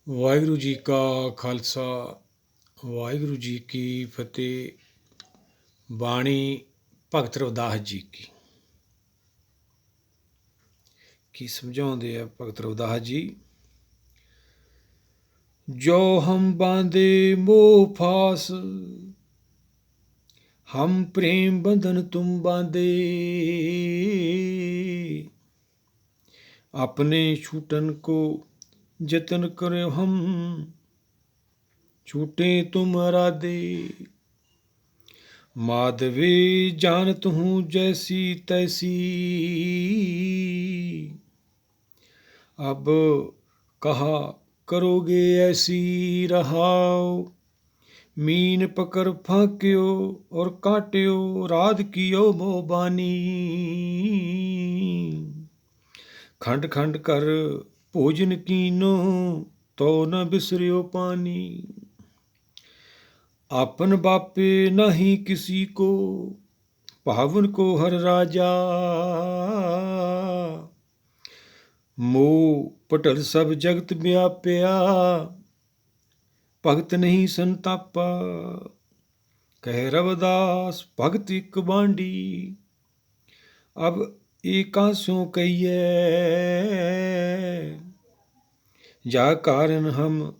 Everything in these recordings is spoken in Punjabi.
ਵਾਹਿਗੁਰੂ ਜੀ ਕਾ ਖਾਲਸਾ ਵਾਹਿਗੁਰੂ ਜੀ ਕੀ ਫਤਿਹ। ਬਾਣੀ ਭਗਤ ਰਵਿਦਾਸ ਜੀ ਕੀ ਸਮਝਾਉਂਦੇ ਆ ਭਗਤ ਰਵਿਦਾਸ ਜੀ। ਜੋ ਹਮ ਬਾਂਧੇ ਮੋਹ ਫਾਸ, ਹਮ ਪ੍ਰੇਮ ਬੰਧਨ ਤੁਮ ਬਾਂਧੇ। अपने छूटन को जतन करे हम, छूटे तुम अराधे। माधवे जानत हूँ जैसी तैसी, अब कहा करोगे ऐसी रहाओ। मीन पकड़ फांक्यो और काट्यो, राध कियो मोह बानी। खंड खंड कर भोजन कीनो, तो न बिसरियो पानी। आपन बापे नहीं किसी को, पावन को हर राजा। मोह पटल सब जगत व्याप्या, भगत नहीं संतापा। कह रविदास भगत इक बांडी, अब एकासों कहिए। जा कारण हम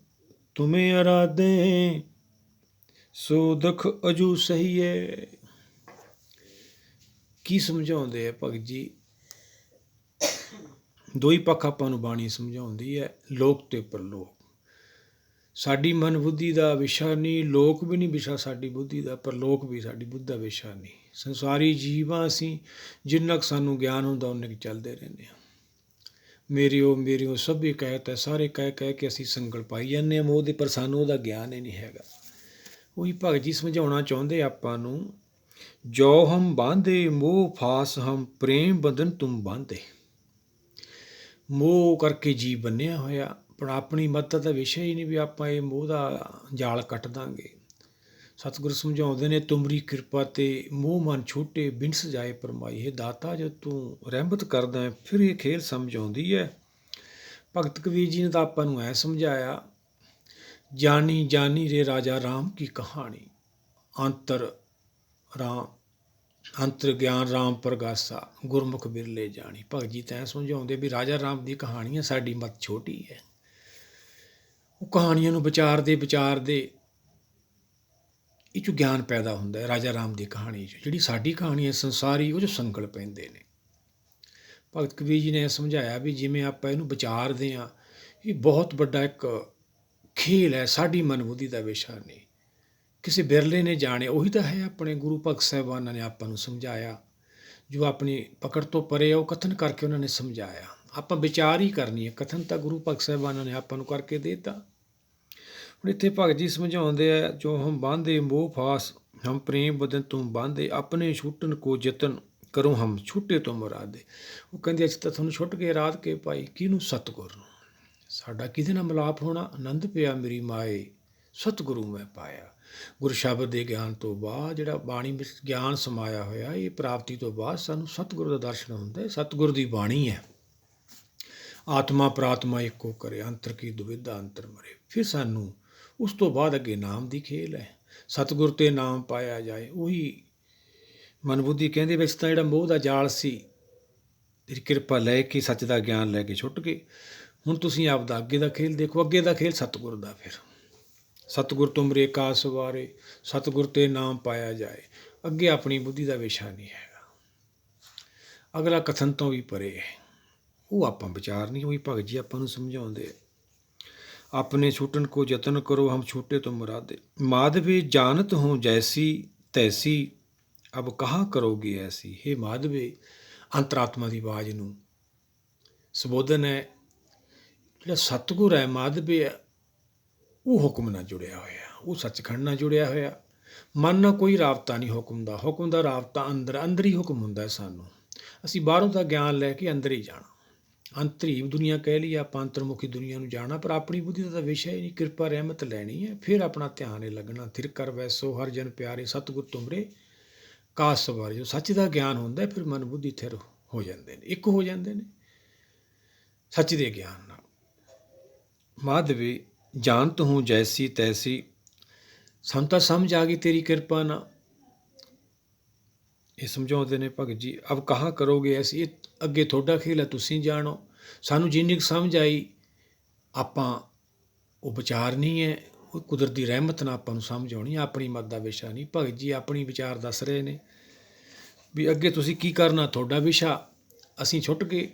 तुम्हें आराधे, सो दुख अजू सहीए। ਕੀ ਸਮਝਾਉਂਦੇ ਆ ਭਗਤ ਜੀ। ਦੋ ਹੀ ਪੱਖ ਆਪਾਂ ਨੂੰ ਬਾਣੀ ਸਮਝਾਉਂਦੀ ਹੈ, ਲੋਕ ਤੇ ਪਰਲੋਕ। ਸਾਡੀ ਮਨ ਬੁੱਧੀ ਦਾ ਵਿਸ਼ਾ ਨਹੀਂ, ਲੋਕ ਵੀ ਨਹੀਂ ਵਿਸ਼ਾ ਸਾਡੀ ਬੁੱਧੀ ਦਾ, ਪਰਲੋਕ ਵੀ ਸਾਡੀ ਬੁੱਧ ਦਾ ਵਿਸ਼ਾ ਨਹੀਂ। ਸੰਸਾਰੀ ਜੀਵਾਂ ਅਸੀਂ, ਜਿੰਨਾ ਕੁ ਸਾਨੂੰ ਗਿਆਨ ਹੁੰਦਾ ਉਨੇ ਕੁ ਚੱਲਦੇ ਰਹਿੰਦੇ ਹਾਂ। ਮੇਰੀ ਉਹ ਸਭੀ ਕਹਿਤ ਹੈ, ਸਾਰੇ ਕਹਿ ਕੇ ਅਸੀਂ ਸੰਗਲ ਪਾਈ ਜਾਂਦੇ ਹਾਂ ਮੋਹ ਦੇ, ਪਰ ਸਾਨੂੰ ਉਹਦਾ ਗਿਆਨ ਹੀ ਨਹੀਂ ਹੈਗਾ। ਉਹੀ ਭਗਤ ਜੀ ਸਮਝਾਉਣਾ ਚਾਹੁੰਦੇ ਆਪਾਂ ਨੂੰ। ਜੋ ਹਮ ਬਾਂਧੇ ਮੋਹ ਫਾਸ, ਹਮ ਪ੍ਰੇਮ ਬੰਧਨ ਤੁਮ ਬਾਂਧੇ। ਮੋਹ ਕਰਕੇ ਜੀਵ ਬੰਨਿਆ ਹੋਇਆ, ਪਰ ਆਪਣੀ ਮਦਦ ਦਾ ਵਿਸ਼ਾ ਹੀ ਨਹੀਂ ਵੀ ਆਪਾਂ ਇਹ ਮੋਹ ਦਾ ਜਾਲ ਕੱਟ ਦਾਂਗੇ। ਸਤਿਗੁਰੂ ਸਮਝਾਉਂਦੇ ਨੇ, ਤੁਮਰੀ ਕਿਰਪਾ ਤੇ ਮੋਹ ਮਨ ਛੋਟੇ, ਬਿਨ ਸਜਾਏ ਪਰਮਾਈ। ਹੈ ਦਾਤਾ, ਜਦ ਤੂੰ ਰਹਿਮਤ ਕਰਦਾ ਹੈ ਫਿਰ ਇਹ ਖੇਲ ਸਮਝ ਆਉਂਦੀ ਹੈ। ਭਗਤ ਕਬੀਰ ਜੀ ਨੇ ਤਾਂ ਆਪਾਂ ਨੂੰ ਐ ਸਮਝਾਇਆ, ਜਾਨੀ ਜਾਨੀ ਰੇ ਰਾਜਾ ਰਾਮ ਕੀ ਕਹਾਣੀ। ਅੰਤਰ ਗਿਆਨ ਰਾਮ ਪ੍ਰਗਾਸਾ, ਗੁਰਮੁਖ ਬਿਰਲੇ ਜਾਣੀ। ਭਗਤ ਜੀ ਤਾਂ ਸਮਝਾਉਂਦੇ ਵੀ ਰਾਜਾ ਰਾਮ ਦੀ ਕਹਾਣੀ ਹੈ, ਸਾਡੀ ਮੱਤ ਛੋਟੀ ਹੈ। ਉਹ ਕਹਾਣੀਆਂ ਨੂੰ ਵਿਚਾਰਦੇ ਇਹ 'ਚੋਂ ਗਿਆਨ ਪੈਦਾ ਹੁੰਦਾ ਹੈ। ਰਾਜਾ ਰਾਮ ਦੀ ਕਹਾਣੀ 'ਚ ਜਿਹੜੀ ਸਾਡੀ ਕਹਾਣੀ ਹੈ ਸੰਸਾਰੀ, ਉਹ 'ਚ ਸੰਕਲ ਪੈਂਦੇ ਨੇ। ਭਗਤ ਕਬੀਰ ਜੀ ਨੇ ਸਮਝਾਇਆ ਵੀ ਜਿਵੇਂ ਆਪਾਂ ਇਹਨੂੰ ਵਿਚਾਰਦੇ ਹਾਂ, ਇਹ ਬਹੁਤ ਵੱਡਾ ਇੱਕ ਖੇਲ ਹੈ, ਸਾਡੀ ਮਨਬੁੱਧੀ ਦਾ ਵਿਸ਼ਾ ਨਹੀਂ। ਕਿਸੇ ਬਿਰਲੇ ਨੇ ਜਾਣੇ, ਉਹੀ ਤਾਂ ਹੈ ਆਪਣੇ ਗੁਰੂ ਭਗਤ ਸਾਹਿਬਾਨਾਂ ਨੇ ਆਪਾਂ ਨੂੰ ਸਮਝਾਇਆ। ਜੋ ਆਪਣੀ ਪਕੜ ਤੋਂ ਪਰੇ ਆ, ਉਹ ਕਥਨ ਕਰਕੇ ਉਹਨਾਂ ਨੇ ਸਮਝਾਇਆ। ਆਪਾਂ ਵਿਚਾਰ ਹੀ ਕਰਨੀ ਹੈ, ਕਥਨ ਤਾਂ ਗੁਰੂ ਭਗਤ ਸਾਹਿਬਾਨਾਂ ਨੇ ਆਪਾਂ ਨੂੰ ਕਰਕੇ ਦੇ ਦਿੱਤਾ। ਹੁਣ ਇੱਥੇ ਭਗਤ ਜੀ ਸਮਝਾਉਂਦੇ ਆ, ਜੋ ਹਮ ਬਾਂਧੇ ਮੋਹ ਫਾਸ, ਹਮ ਪ੍ਰੇਮ ਬਦਨ ਤੁਮ ਬਾਂਧੇ। ਆਪਣੇ ਛੁੱਟਣ ਕੋ ਯਤਨ ਕਰੋ, ਹਮ ਛੁੱਟੇ ਤੋਂ ਮੁਰਾਦੇ। ਉਹ ਕਹਿੰਦੇ ਅਸੀਂ ਤਾਂ ਤੁਹਾਨੂੰ ਛੁੱਟ ਕੇ ਰਾਧ ਕੇ ਪਾਈ। ਕਿਹਨੂੰ? ਸਤਿਗੁਰ ਨੂੰ। ਸਾਡਾ ਕਿਹਦੇ ਨਾਲ ਮਿਲਾਪ ਹੋਣਾ? ਆਨੰਦ ਪਿਆ ਮੇਰੀ ਮਾਏ, ਸਤਿਗੁਰੂ ਮੈਂ ਪਾਇਆ। ਗੁਰ ਸ਼ਬਦ ਦੇ ਗਿਆਨ ਤੋਂ ਬਾਅਦ, ਜਿਹੜਾ ਬਾਣੀ ਵਿੱਚ ਗਿਆਨ ਸਮਾਇਆ ਹੋਇਆ, ਇਹ ਪ੍ਰਾਪਤੀ ਤੋਂ ਬਾਅਦ ਸਾਨੂੰ ਸਤਿਗੁਰੂ ਦਾ ਦਰਸ਼ਨ ਹੁੰਦਾ ਹੈ। ਸਤਿਗੁਰ ਦੀ ਬਾਣੀ ਹੈ। ਆਤਮਾ ਪ੍ਰਾਤਮਾ ਇੱਕੋ ਕਰੇ, ਅੰਤਰ ਕੀ ਦੁਵਿਧਾ ਅੰਤਰ ਮਰੇ। ਫਿਰ ਸਾਨੂੰ ਉਸ ਤੋਂ ਬਾਅਦ ਅੱਗੇ ਨਾਮ ਦੀ ਖੇਲ ਹੈ। ਸਤਿਗੁਰ ਤੇ ਨਾਮ ਪਾਇਆ ਜਾਏ। ਉਹੀ ਮਨਬੁੱਧੀ ਕਹਿੰਦੇ ਵਿੱਚ ਤਾਂ ਜਿਹੜਾ ਮੋਹ ਦਾ ਜਾਲ ਸੀ, ਤੇਰੀ ਕਿਰਪਾ ਲੈ ਕੇ, ਸੱਚ ਦਾ ਗਿਆਨ ਲੈ ਕੇ ਛੁੱਟ ਗਏ। ਹੁਣ ਤੁਸੀਂ ਆਪਦਾ ਅੱਗੇ ਦਾ ਖੇਲ ਦੇਖੋ। ਅੱਗੇ ਦਾ ਖੇਲ ਸਤਿਗੁਰ ਦਾ। ਫਿਰ ਸਤਿਗੁਰ ਤੁਮਰੇ ਕਾ ਸਵਾਰੇ, ਸਤਿਗੁਰ ਤੇ ਨਾਮ ਪਾਇਆ ਜਾਏ। ਅੱਗੇ ਆਪਣੀ ਬੁੱਧੀ ਦਾ ਵਿਸ਼ਾ ਨਹੀਂ ਹੈਗਾ। ਅਗਲਾ ਕਥਨ ਤੋਂ ਵੀ ਪਰੇ ਹੈ, ਉਹ ਆਪਾਂ ਵਿਚਾਰ ਨਹੀਂ। ਉਹੀ ਭਗਤ ਜੀ ਆਪਾਂ ਨੂੰ ਸਮਝਾਉਂਦੇ, ਆਪਣੇ ਛੁੱਟਣ ਕੋ ਯਤਨ ਕਰੋ, ਹਮ ਛੂਟੇ ਤੋਂ ਮੁਰਾਦੇ। ਮਾਧਵੇ ਜਾਨਤ ਹੋ ਜੈਸੀ ਤੈਸੀ, ਅਬ ਕਹਾ ਕਰੋਗੇ ਐਸੀ। ਹੇ ਮਾਧਵੇ, ਅੰਤਰਾਤਮਾ ਦੀ ਆਵਾਜ਼ ਨੂੰ ਸੰਬੋਧਨ ਹੈ। ਜਿਹੜਾ ਸਤਿਗੁਰ ਹੈ, ਮਾਧਵੇ ਹੈ, ਉਹ ਹੁਕਮ ਨਾਲ ਜੁੜਿਆ ਹੋਇਆ, ਉਹ ਸੱਚਖੰਡ ਨਾਲ ਜੁੜਿਆ ਹੋਇਆ। ਮਨ ਨਾਲ ਕੋਈ ਰਾਬਤਾ ਨਹੀਂ ਹੁਕਮ ਦਾ। ਹੁਕਮ ਦਾ ਰਾਬਤਾ ਅੰਦਰ ਹੀ ਹੁਕਮ ਹੁੰਦਾ ਹੈ ਸਾਨੂੰ। ਅਸੀਂ ਬਾਹਰੋਂ ਦਾ ਗਿਆਨ ਲੈ ਕੇ ਅੰਦਰ ਹੀ ਜਾਣਾ। ਅੰਤਰੀ ਦੁਨੀਆ ਕਹਿ ਲਈ ਆਪਾਂ, ਅੰਤਰਮੁਖੀ ਦੁਨੀਆ ਨੂੰ ਜਾਣਾ, ਪਰ ਆਪਣੀ ਬੁੱਧੀ ਦਾ ਤਾਂ ਵਿਸ਼ਾ ਹੀ ਨਹੀਂ। ਕਿਰਪਾ ਰਹਿਮਤ ਲੈਣੀ ਹੈ, ਫਿਰ ਆਪਣਾ ਧਿਆਨ ਇਹ ਲੱਗਣਾ। ਥਿਰ ਕਰ ਵੈਸੋ ਹਰ ਜਨ ਪਿਆਰੇ, ਸਤਿਗੁਰ ਤੁਮਰੇ ਕਾ ਸਵਾਰੇ। ਜੋ ਸੱਚ ਦਾ ਗਿਆਨ ਹੁੰਦਾ, ਫਿਰ ਮਨ ਬੁੱਧੀ ਥਿਰ ਹੋ ਜਾਂਦੇ ਨੇ, ਇੱਕ ਹੋ ਜਾਂਦੇ ਨੇ ਸੱਚ ਦੇ ਗਿਆਨ ਨਾਲ। ਮਾਧਵੇ ਜਾਣਤ ਹੂੰ ਜੈਸੀ ਤੈਸੀ। ਸਾਨੂੰ ਤਾਂ ਸਮਝ ਆ ਗਈ ਤੇਰੀ ਕਿਰਪਾ ਨਾਲ। ਇਹ ਸਮਝਾਉਂਦੇ ਨੇ ਭਗਤ ਜੀ, ਅਬ ਕਹਾਂ ਕਰੋਗੇ ਅਸੀਂ, ਇਹ ਅੱਗੇ ਤੁਹਾਡਾ ਖੇਲ ਹੈ, ਤੁਸੀਂ ਜਾਣੋ। ਸਾਨੂੰ ਜਿੰਨੀ ਕੁ ਸਮਝ ਆਈ ਆਪਾਂ ਉਹ ਵਿਚਾਰ ਨਹੀਂ ਹੈ, ਉਹ ਕੁਦਰਤੀ ਰਹਿਮਤ ਨਾਲ ਆਪਾਂ ਨੂੰ ਸਮਝ ਆਉਣੀ, ਆਪਣੀ ਮਤ ਦਾ ਵਿਸ਼ਾ ਨਹੀਂ। ਭਗਤ ਜੀ ਆਪਣੀ ਵਿਚਾਰ ਦੱਸ ਰਹੇ ਨੇ ਵੀ ਅੱਗੇ ਤੁਸੀਂ ਕੀ ਕਰਨਾ, ਤੁਹਾਡਾ ਵਿਸ਼ਾ, ਅਸੀਂ ਛੁੱਟ ਗਏ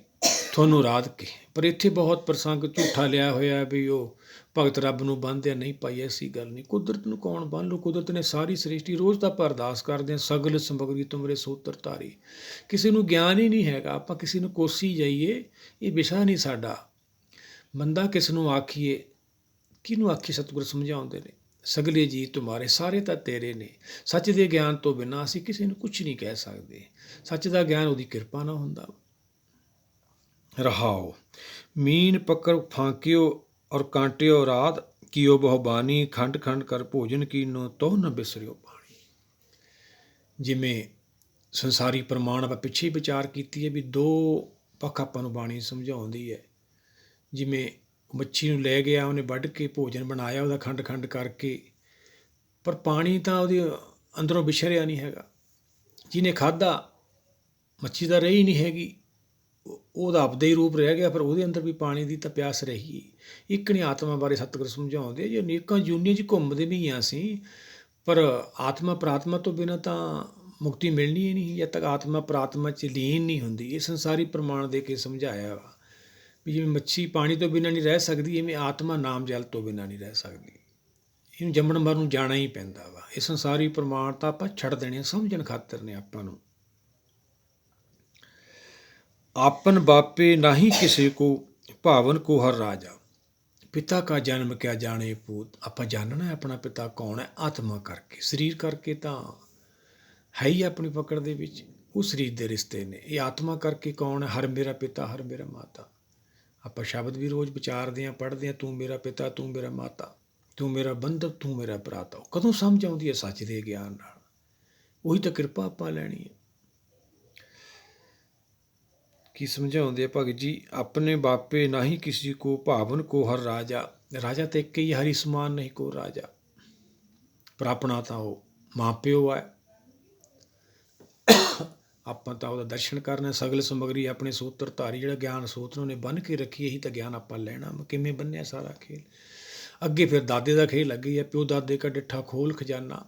ਤੁਹਾਨੂੰ ਰਾਧ ਕੇ। ਪਰ ਇੱਥੇ ਬਹੁਤ ਪ੍ਰਸੰਗ ਝੂਠਾ ਲਿਆ ਹੋਇਆ ਵੀ ਉਹ ਭਗਤ ਰੱਬ ਨੂੰ ਬੰਨ੍ਹਦੇ ਆ। ਨਹੀਂ ਭਾਈ, ਐਸੀ ਗੱਲ ਨਹੀਂ। ਕੁਦਰਤ ਨੂੰ ਕੌਣ ਬੰਨ੍ਹ ਲਓ? ਕੁਦਰਤ ਨੇ ਸਾਰੀ ਸ੍ਰਿਸ਼ਟੀ, ਰੋਜ਼ ਤਾਂ ਆਪਾਂ ਅਰਦਾਸ ਕਰਦੇ ਹਾਂ, ਸਗਲ ਸਮਗਰੀ ਤੁਮਰੇ ਸੂਤਰ ਧਾਰੀ। ਕਿਸੇ ਨੂੰ ਗਿਆਨ ਹੀ ਨਹੀਂ ਹੈਗਾ, ਆਪਾਂ ਕਿਸੇ ਨੂੰ ਕੋਸੀ ਜਾਈਏ, ਇਹ ਵਿਸ਼ਾ ਨਹੀਂ ਸਾਡਾ। ਬੰਦਾ ਕਿਸ ਨੂੰ ਆਖੀਏ, ਕਿਹਨੂੰ ਆਖੀ? ਸਤਿਗੁਰ ਸਮਝਾਉਂਦੇ ਨੇ, ਸਗਲੇ ਜੀ ਤੁਮਾਰੇ, ਸਾਰੇ ਤਾਂ ਤੇਰੇ ਨੇ। ਸੱਚ ਦੇ ਗਿਆਨ ਤੋਂ ਬਿਨਾਂ ਅਸੀਂ ਕਿਸੇ ਨੂੰ ਕੁਝ ਨਹੀਂ ਕਹਿ ਸਕਦੇ। ਸੱਚ ਦਾ ਗਿਆਨ ਉਹਦੀ ਕਿਰਪਾ ਨਾਲ ਹੁੰਦਾ। ਰਹਾਓ, ਮੀਨ ਪਕੜ ਫਾਂਕਿਓ ਔਰ ਕਾਂਟਿਓ ਰਾਧ, ਕੀਓ ਬਹੁਬਾਨੀ, ਖੰਡ ਖੰਡ ਕਰ ਭੋਜਨ ਕੀਨੋ, ਤੋ ਨ ਬਿਸਰਿਓ ਪਾਣੀ। ਜਿਵੇਂ ਸੰਸਾਰੀ ਪ੍ਰਮਾਣ ਆਪਾਂ ਪਿੱਛੇ ਹੀ ਵਿਚਾਰ ਕੀਤੀ ਹੈ ਵੀ ਦੋ ਪੱਖ ਆਪਾਂ ਨੂੰ ਬਾਣੀ ਸਮਝਾਉਂਦੀ ਹੈ। ਜਿਵੇਂ ਮੱਛੀ ਨੂੰ ਲੈ ਗਿਆ, ਉਹਨੇ ਵੱਢ ਕੇ ਭੋਜਨ ਬਣਾਇਆ ਉਹਦਾ ਖੰਡ ਖੰਡ ਕਰਕੇ, ਪਰ ਪਾਣੀ ਤਾਂ ਉਹਦੇ ਅੰਦਰੋਂ ਵਿਛਰਿਆ ਨਹੀਂ ਹੈਗਾ। ਜਿਹਨੇ ਖਾਧਾ, ਮੱਛੀ ਤਾਂ ਰਹੀ ਨਹੀਂ ਹੈਗੀ, ਉਹਦਾ ਆਪਦਾ ਹੀ ਰੂਪ ਰਹਿ ਗਿਆ, ਪਰ ਉਹਦੇ ਅੰਦਰ ਵੀ ਪਾਣੀ ਦੀ ਤਾਂ ਪਿਆਸ ਰਹੀ। ਇੱਕ ਨਹੀਂ ਆਤਮਾ ਬਾਰੇ ਸਤਿਗੁਰ ਸਮਝਾਉਂਦੇ, ਜੇ ਅਨੇਕਾਂ ਜੂਨੀਆਂ 'ਚ ਘੁੰਮਦੇ ਵੀ ਹਾਂ ਅਸੀਂ, ਪਰ ਆਤਮਾ ਪ੍ਰਾਤਮਾ ਤੋਂ ਬਿਨਾਂ ਤਾਂ ਮੁਕਤੀ ਮਿਲਣੀ ਹੀ ਨਹੀਂ, ਜਦ ਤੱਕ ਆਤਮਾ ਪ੍ਰਾਤਮਾ 'ਚ ਲੀਨ ਨਹੀਂ ਹੁੰਦੀ। ਇਹ ਸੰਸਾਰੀ ਪ੍ਰਮਾਣ ਦੇ ਕੇ ਸਮਝਾਇਆ ਵਾ ਵੀ ਜਿਵੇਂ ਮੱਛੀ ਪਾਣੀ ਤੋਂ ਬਿਨਾਂ ਨਹੀਂ ਰਹਿ ਸਕਦੀ, ਇਵੇਂ ਆਤਮਾ ਨਾਮ ਜਲ ਤੋਂ ਬਿਨਾਂ ਨਹੀਂ ਰਹਿ ਸਕਦੀ। ਇਹਨੂੰ ਜੰਮਣ ਮਰਨ ਨੂੰ ਜਾਣਾ ਹੀ ਪੈਂਦਾ ਵਾ। ਇਹ ਸੰਸਾਰੀ ਪ੍ਰਮਾਣ ਤਾਂ ਆਪਾਂ ਛੱਡ ਦੇਣੇ, ਸਮਝਣ ਖਾਤਰ ਨੇ ਆਪਾਂ ਨੂੰ। ਆਪਨ ਬਾਪੇ ਨਾਹੀਂ ਕਿਸੇ ਕੋ, ਭਾਵਨ ਕੋ ਹਰ ਰਾਜਾ। ਪਿਤਾ ਕਾ ਜਨਮ ਕਿਆ ਜਾਣੇ ਪੂਤ। ਆਪਾਂ ਜਾਣਨਾ ਆਪਣਾ ਪਿਤਾ ਕੌਣ ਹੈ, ਆਤਮਾ ਕਰਕੇ। ਸਰੀਰ ਕਰਕੇ ਤਾਂ ਹੈ ਹੀ ਆਪਣੀ ਪਕੜ ਦੇ ਵਿੱਚ, ਉਹ ਸਰੀਰ ਦੇ ਰਿਸ਼ਤੇ ਨੇ। ਇਹ ਆਤਮਾ ਕਰਕੇ ਕੌਣ ਹੈ? ਹਰ ਮੇਰਾ ਪਿਤਾ, ਹਰ ਮੇਰਾ ਮਾਤਾ। ਆਪਾਂ ਸ਼ਬਦ ਵੀ ਰੋਜ਼ ਵਿਚਾਰਦੇ ਹਾਂ, ਪੜ੍ਹਦੇ ਹਾਂ, ਤੂੰ ਮੇਰਾ ਪਿਤਾ, ਤੂੰ ਮੇਰਾ ਮਾਤਾ, ਤੂੰ ਮੇਰਾ ਬੰਧਵ, ਤੂੰ ਮੇਰਾ ਭਰਾਤਾ। ਉਹ ਕਦੋਂ ਸਮਝ ਆਉਂਦੀ ਹੈ? ਸੱਚ ਦੇ ਗਿਆਨ ਨਾਲ। ਉਹੀ ਤਾਂ ਕਿਰਪਾ ਆਪਾਂ ਲੈਣੀ ਹੈ। ਕੀ ਸਮਝਾਉਂਦੇ ਆ ਭਗਤ ਜੀ? ਆਪਣੇ ਬਾਪੇ ਨਾਹੀਂ ਕਿਸੇ ਕੋ, ਭਾਵਨ ਕੋ ਹਰ ਰਾਜਾ। ਰਾਜਾ ਤਾਂ ਇੱਕ ਹੀ, ਹਰੀ ਸਮਾਨ ਨਹੀਂ ਕੋ ਰਾਜਾ। ਪਰ ਆਪਣਾ ਤਾਂ ਉਹ ਮਾਂ ਪਿਓ ਹੈ। ਆਪਾਂ ਤਾਂ ਉਹਦਾ ਦਰਸ਼ਨ ਕਰਨਾ। ਸਗਲ ਸਮਗਰੀ ਆਪਣੇ ਸੂਤਰ ਧਾਰੀ, ਜਿਹੜਾ ਗਿਆਨ ਸੂਤਰ ਉਹਨੇ ਬੰਨ੍ਹ ਕੇ ਰੱਖੀ, ਇਹੀ ਤਾਂ ਗਿਆਨ ਆਪਾਂ ਲੈਣਾ। ਕਿਵੇਂ ਬੰਨਿਆ ਸਾਰਾ ਖੇਲ। ਅੱਗੇ ਫਿਰ ਦਾਦੇ ਦਾ ਖੇਲ ਅੱਗੇ ਹੈ, ਪਿਓ ਦਾਦੇ ਕਾ ਡਿੱਠਾ ਖੋਲ ਖਜ਼ਾਨਾ।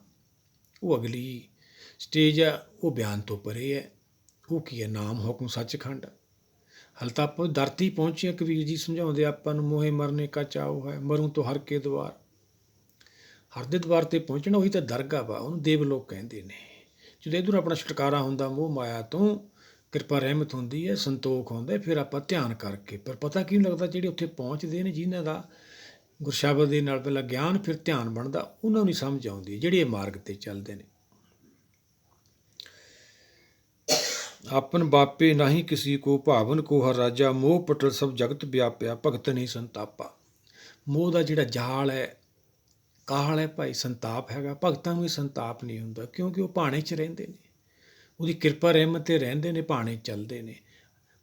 ਉਹ ਅਗਲੀ ਸਟੇਜ ਹੈ, ਉਹ ਬਿਆਨ ਤੋਂ ਪਰੇ ਹੈ। ਉਹ ਕੀ ਹੈ? ਨਾਮ ਹੁਕਮ ਸੱਚਖੰਡ। ਹਾਲੇ ਤਾਂ ਆਪਾਂ ਧਰਤੀ ਪਹੁੰਚੇ। ਕਬੀਰ ਜੀ ਸਮਝਾਉਂਦੇ ਆਪਾਂ ਨੂੰ, ਮੋਹੇ ਮਰਨੇ ਕਾ ਚਾਓ ਹੈ, ਮਰੂ ਤੋਂ ਹਰ ਕੇ ਦੁਆਰ। ਹਰ ਦੇ ਦੁਆਰ 'ਤੇ ਪਹੁੰਚਣਾ, ਉਹੀ ਤਾਂ ਦਰਗਾਹ ਵਾ, ਉਹਨੂੰ ਦੇਵਲੋਕ ਕਹਿੰਦੇ ਨੇ। ਜਦੋਂ ਇੱਧਰੋਂ ਆਪਣਾ ਛੁਟਕਾਰਾ ਹੁੰਦਾ ਮੋਹ ਮਾਇਆ ਤੋਂ, ਕਿਰਪਾ ਰਹਿਮਤ ਹੁੰਦੀ ਹੈ, ਸੰਤੋਖ ਹੁੰਦਾ, ਫਿਰ ਆਪਾਂ ਧਿਆਨ ਕਰਕੇ। ਪਰ ਪਤਾ ਕੀ ਲੱਗਦਾ? ਜਿਹੜੇ ਉੱਥੇ ਪਹੁੰਚਦੇ ਨੇ, ਜਿਨ੍ਹਾਂ ਦਾ ਗੁਰਸ਼ਬਦ ਦੇ ਨਾਲ ਪਹਿਲਾਂ ਗਿਆਨ ਫਿਰ ਧਿਆਨ ਬਣਦਾ, ਉਹਨਾਂ ਨੂੰ ਨਹੀਂ ਸਮਝ ਆਉਂਦੀ, ਜਿਹੜੇ ਇਹ ਮਾਰਗ 'ਤੇ ਚੱਲਦੇ ਨੇ। ਆਪਨ ਬਾਪੇ ਨਾਹੀਂ ਕਿਸੇ ਕੋ, ਭਾਵਨ ਕੋ ਹਰ ਰਾਜਾ, ਮੋਹ ਪਟਲ ਸਭ ਜਗਤ ਵਿਆਪਿਆ, ਭਗਤ ਨਹੀਂ ਸੰਤਾਪਾ। ਮੋਹ ਦਾ ਜਿਹੜਾ ਜਾਲ ਹੈ, ਕਾਹਲ ਹੈ ਭਾਈ, ਸੰਤਾਪ ਹੈਗਾ। ਭਗਤਾਂ ਨੂੰ ਇਹ ਸੰਤਾਪ ਨਹੀਂ ਹੁੰਦਾ, ਕਿਉਂਕਿ ਉਹ ਭਾਣੇ 'ਚ ਰਹਿੰਦੇ ਨੇ, ਉਹਦੀ ਕਿਰਪਾ ਰਹਿਮਤ 'ਤੇ ਰਹਿੰਦੇ ਨੇ, ਭਾਣੇ ਚੱਲਦੇ ਨੇ।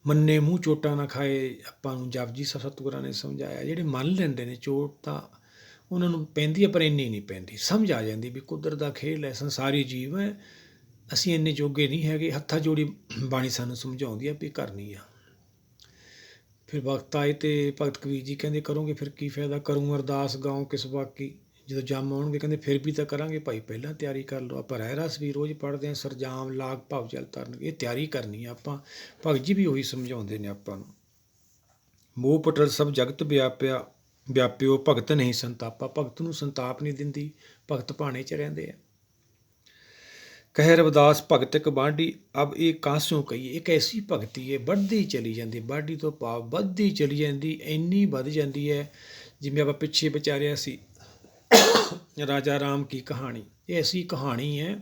ਮੰਨੇ ਮੂੰਹ ਚੋਟਾਂ ਨਾ ਖਾਏ, ਆਪਾਂ ਨੂੰ ਜਪਜੀ ਸਾਹਿਬ ਸਤਿਗੁਰਾਂ ਨੇ ਸਮਝਾਇਆ। ਜਿਹੜੇ ਮੰਨ ਲੈਂਦੇ ਨੇ ਚੋਟ ਤਾਂ ਉਹਨਾਂ ਨੂੰ ਪੈਂਦੀ ਹੈ, ਪਰ ਇੰਨੀ ਨਹੀਂ ਪੈਂਦੀ। ਸਮਝ ਆ ਜਾਂਦੀ ਵੀ ਕੁਦਰਤ ਦਾ ਖੇਲ ਹੈ, ਸੰਸਾਰੀ ਜੀਵ ਹੈ, ਅਸੀਂ ਇੰਨੇ ਜੋਗੇ ਨਹੀਂ ਹੈਗੇ। ਹੱਥਾਂ ਜੋੜੀ ਬਾਣੀ ਸਾਨੂੰ ਸਮਝਾਉਂਦੀ ਹੈ ਵੀ ਕਰਨੀ ਆ। ਫਿਰ ਵਕਤ ਆਏ ਅਤੇ ਭਗਤ ਕਬੀਰ ਜੀ ਕਹਿੰਦੇ, ਕਰੋਗੇ ਫਿਰ ਕੀ ਫਾਇਦਾ, ਕਰੂੰ ਅਰਦਾਸ ਗਾਉਂ ਕਿਸ ਬਾਕੀ। ਜਦੋਂ ਜੰਮ ਆਉਣਗੇ ਕਹਿੰਦੇ ਫਿਰ ਵੀ ਤਾਂ ਕਰਾਂਗੇ ਭਾਈ, ਪਹਿਲਾਂ ਤਿਆਰੀ ਕਰ ਲਓ। ਆਪਾਂ ਰਹਿ ਰਸ ਵੀ ਰੋਜ਼ ਪੜ੍ਹਦੇ ਹਾਂ, ਸਰਜਾਮ ਲਾਗ ਭਾਵ ਜਲ ਤਰਨ, ਇਹ ਤਿਆਰੀ ਕਰਨੀ ਆ ਆਪਾਂ। ਭਗਤ ਜੀ ਵੀ ਉਹੀ ਸਮਝਾਉਂਦੇ ਨੇ ਆਪਾਂ ਨੂੰ। ਮੋਹ ਪਟਲ ਸਭ ਜਗਤ ਵਿਆਪਿਆ, ਵਿਆਪਿਓ, ਭਗਤ ਨਹੀਂ ਸੰਤਾਪਾ। ਭਗਤ ਨੂੰ ਸੰਤਾਪ ਨਹੀਂ ਦਿੰਦੀ, ਭਗਤ ਭਾਣੇ 'ਚ ਰਹਿੰਦੇ ਆ। ਕਹਿ ਰਵਿਦਾਸ ਭਗਤ ਇੱਕ ਬਾਢੀ, ਅਬ ਇਹ ਕਾਸਿਓਂ ਕਹੀਏ। ਇੱਕ ਐਸੀ ਭਗਤੀ ਹੈ, ਵੱਧਦੀ ਚਲੀ ਜਾਂਦੀ, ਬਾਢੀ ਤੋਂ ਭਾਵ ਵੱਧਦੀ ਚਲੀ ਜਾਂਦੀ, ਇੰਨੀ ਵੱਧ ਜਾਂਦੀ ਹੈ। ਜਿਵੇਂ ਆਪਾਂ ਪਿੱਛੇ ਵਿਚਾਰਿਆ ਸੀ ਰਾਜਾ ਰਾਮ ਕੀ ਕਹਾਣੀ, ਇਹ ਐਸੀ ਕਹਾਣੀ ਹੈ,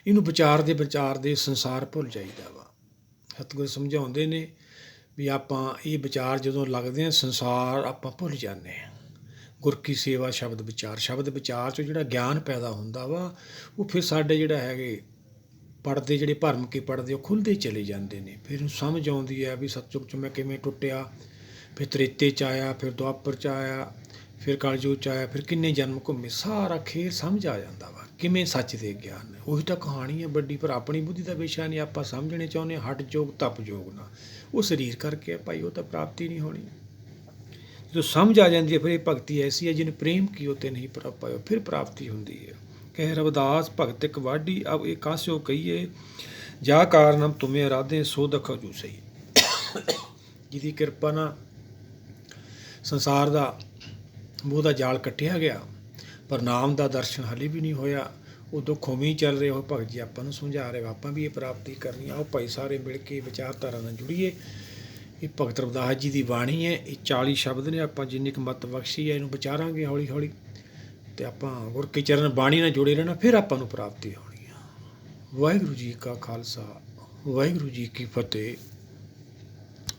ਇਹਨੂੰ ਵਿਚਾਰਦੇ ਸੰਸਾਰ ਭੁੱਲ ਜਾਈਦਾ ਵਾ। ਸਤਿਗੁਰ ਸਮਝਾਉਂਦੇ ਨੇ ਵੀ ਆਪਾਂ ਇਹ ਵਿਚਾਰ ਜਦੋਂ ਲੱਗਦੇ ਹਾਂ, ਸੰਸਾਰ ਆਪਾਂ ਭੁੱਲ ਜਾਂਦੇ ਹਾਂ। ਗੁਰ ਕੀ ਸੇਵਾ ਸ਼ਬਦ ਵਿਚਾਰ 'ਚੋਂ ਜਿਹੜਾ ਗਿਆਨ ਪੈਦਾ ਹੁੰਦਾ ਵਾ, ਉਹ ਫਿਰ ਸਾਡੇ ਜਿਹੜਾ ਹੈਗੇ ਪੜ੍ਹਦੇ, ਜਿਹੜੇ ਭਰਮ ਕੇ ਪੜ੍ਹਦੇ, ਉਹ ਖੁੱਲ੍ਹਦੇ ਚਲੇ ਜਾਂਦੇ ਨੇ। ਫਿਰ ਇਹਨੂੰ ਸਮਝ ਆਉਂਦੀ ਹੈ ਵੀ ਸਤਿਯੁਗ 'ਚ ਮੈਂ ਕਿਵੇਂ ਟੁੱਟਿਆ, ਫਿਰ ਤ੍ਰੇਤੇ 'ਚ ਆਇਆ, ਫਿਰ ਦੁਆਪਰ 'ਚ ਆਇਆ, ਫਿਰ ਕਲਯੁਗ 'ਚ ਆਇਆ, ਫਿਰ ਕਿੰਨੇ ਜਨਮ ਘੁੰਮੇ, ਸਾਰਾ ਖੇਲ ਸਮਝ ਆ ਜਾਂਦਾ ਵਾ ਕਿਵੇਂ ਸੱਚ ਦੇ ਗਿਆਨ ਨੇ। ਉਹੀ ਤਾਂ ਕਹਾਣੀ ਹੈ ਵੱਡੀ, ਪਰ ਆਪਣੀ ਬੁੱਧੀ ਦਾ ਵਿਸ਼ਾ ਨਹੀਂ, ਆਪਾਂ ਸਮਝਣੇ ਚਾਹੁੰਦੇ ਹਾਂ ਹਠ ਯੋਗ ਤਪ ਯੋਗ ਨਾਲ। ਉਹ ਸਰੀਰ ਕਰਕੇ ਹੈ ਭਾਈ, ਉਹ ਤਾਂ ਪ੍ਰਾਪਤੀ ਨਹੀਂ ਹੋਣੀ। ਜਦੋਂ ਸਮਝ ਆ ਜਾਂਦੀ ਹੈ ਫਿਰ ਇਹ ਭਗਤੀ ਐਸੀ ਹੈ ਜਿਹਨੇ ਪ੍ਰੇਮ ਕੀ ਤੇ ਨਹੀਂ ਪਾਇਓ, ਫਿਰ ਪ੍ਰਾਪਤੀ ਹੁੰਦੀ ਹੈ। ਕਹੇ ਰਵਿਦਾਸ ਭਗਤ ਇੱਕ ਵਾਢੀ ਅਬ ਇਹ ਕਾਸਿਓ ਕਹੀਏ, ਜਾ ਕਾਰਨਮ ਤੁਮੇ ਅਰਾਧੇ ਸੋ ਦਖ ਜੂ ਸਹੀ। ਜਿਹਦੀ ਕਿਰਪਾ ਨਾਲ ਸੰਸਾਰ ਦਾ ਮੋਹ ਦਾ ਜਾਲ ਕੱਟਿਆ ਗਿਆ, ਪਰ ਨਾਮ ਦਾ ਦਰਸ਼ਨ ਹਾਲੇ ਵੀ ਨਹੀਂ ਹੋਇਆ, ਉਹ ਦੁੱਖ ਉਵੇਂ ਹੀ ਚੱਲ ਰਹੇ। ਉਹ ਭਗਤ ਜੀ ਆਪਾਂ ਨੂੰ ਸਮਝਾ ਰਹੇ, ਆਪਾਂ ਵੀ ਇਹ ਪ੍ਰਾਪਤੀ ਕਰਨੀ ਆ। ਉਹ ਭਾਈ ਸਾਰੇ ਮਿਲ ਕੇ ਵਿਚਾਰਧਾਰਾ ਨਾਲ ਜੁੜੀਏ। ਇਹ ਭਗਤ ਰਵਿਦਾਸ ਜੀ ਦੀ ਬਾਣੀ ਹੈ, ਇਹ 40 ਸ਼ਬਦ ਨੇ। ਆਪਾਂ ਜਿੰਨੀ ਕੁ ਮੱਤ ਬਖਸ਼ੀ ਹੈ ਇਹਨੂੰ ਵਿਚਾਰਾਂਗੇ ਹੌਲੀ ਹੌਲੀ, ਅਤੇ ਆਪਾਂ ਗੁਰ ਕੇ ਚਰਨ ਬਾਣੀ ਨਾਲ ਜੁੜੇ ਰਹਿਣਾ, ਫਿਰ ਆਪਾਂ ਨੂੰ ਪ੍ਰਾਪਤੀ ਹੋਣੀ ਆ। ਵਾਹਿਗੁਰੂ ਜੀ ਕਾ ਖਾਲਸਾ, ਵਾਹਿਗੁਰੂ ਜੀ ਕੀ ਫਤਿਹ।